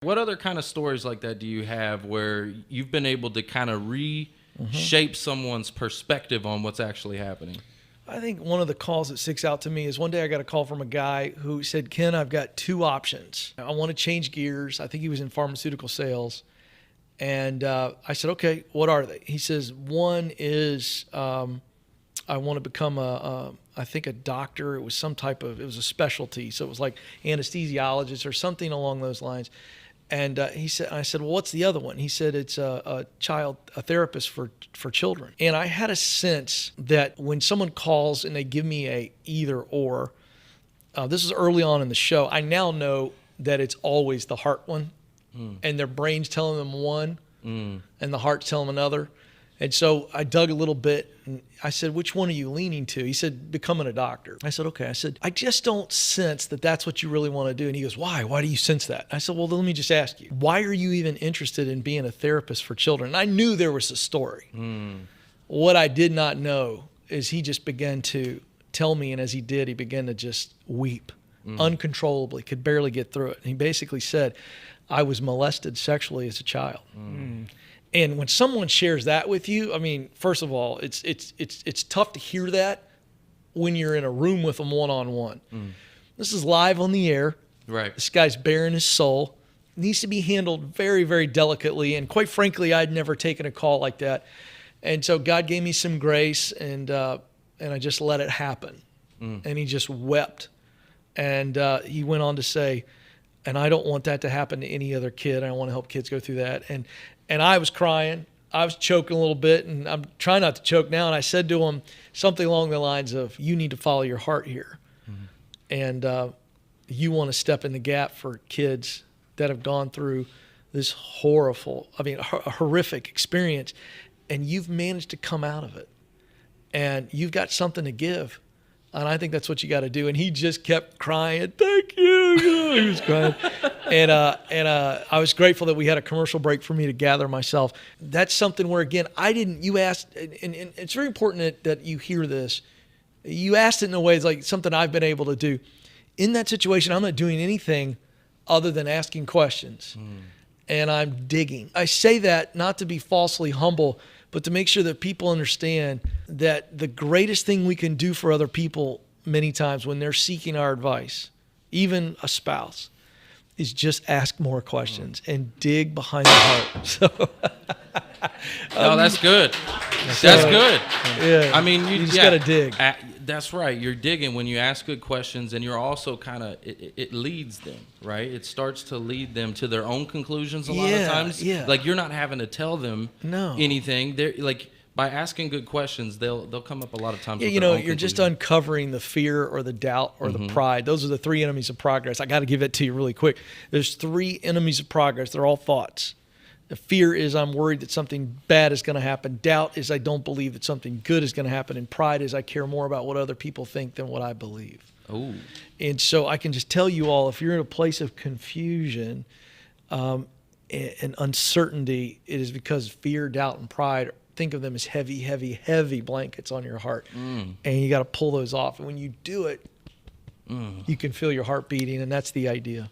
What other kind of stories like that do you have where you've been able to kind of reshape someone's perspective on what's actually happening? I think one of the calls that sticks out to me is one day I got a call from a guy who said, Ken, I've got two options. I want to change gears. I think he was in pharmaceutical sales. And I said, okay, what are they? He says, one is I want to become I think a doctor. It was it was a specialty. So it was like anesthesiologist or something along those lines. And I said, well, what's the other one? He said, it's a therapist for children. And I had a sense that when someone calls and they give me a either or, this is early on in the show, I now know that it's always the heart one, and their brain's telling them one, and the heart's telling them another. And so I dug a little bit, and I said, which one are you leaning to? He said, becoming a doctor. I said, okay. I said, I just don't sense that that's what you really want to do. And he goes, why? Why do you sense that? I said, well, let me just ask you, why are you even interested in being a therapist for children? And I knew there was a story. What I did not know is he just began to tell me, and as he did, he began to just weep uncontrollably, could barely get through it. And he basically said, I was molested sexually as a child. And when someone shares that with you, I mean, first of all, it's tough to hear that when you're in a room with them one-on-one. This is live on the air. Right. This guy's bearing his soul. It needs to be handled very, very delicately. And quite frankly, I'd never taken a call like that. And so God gave me some grace, and I just let it happen. And he just wept. And he went on to say, and I don't want that to happen to any other kid. I don't want to help kids go through that. And I was crying. I was choking a little bit, and I'm trying not to choke now. And I said to him something along the lines of, you need to follow your heart here. And you want to step in the gap for kids that have gone through this horrific experience, and you've managed to come out of it. And you've got something to give. And I think that's what you got to do. And he just kept crying, thank you. He was crying. And I was grateful that we had a commercial break for me to gather myself. That's something where, again, you asked, and it's very important that you hear this. You asked it in a way it's like something I've been able to do. In that situation, I'm not doing anything other than asking questions. And I'm digging. I say that not to be falsely humble, but to make sure that people understand that the greatest thing we can do for other people many times when they're seeking our advice, even a spouse, is just ask more questions and dig behind the heart. So, no, that's good. That's good. Yeah, I mean, you just got to dig. That's right. You're digging when you ask good questions, and you're also kind of, it leads them, right? It starts to lead them to their own conclusions a lot of times. Yeah. Like, you're not having to tell them anything. They're like, by asking good questions, they'll come up a lot of times. Yeah, you're just uncovering the fear or the doubt or the pride. Those are the three enemies of progress. I got to give it to you really quick. There's three enemies of progress. They're all thoughts. The fear is I'm worried that something bad is going to happen. Doubt is I don't believe that something good is going to happen. And pride is I care more about what other people think than what I believe. Oh. And so I can just tell you all, if you're in a place of confusion and uncertainty, it is because fear, doubt, and pride, think of them as heavy, heavy, heavy blankets on your heart. And you got to pull those off. And when you do it, you can feel your heart beating, and that's the idea.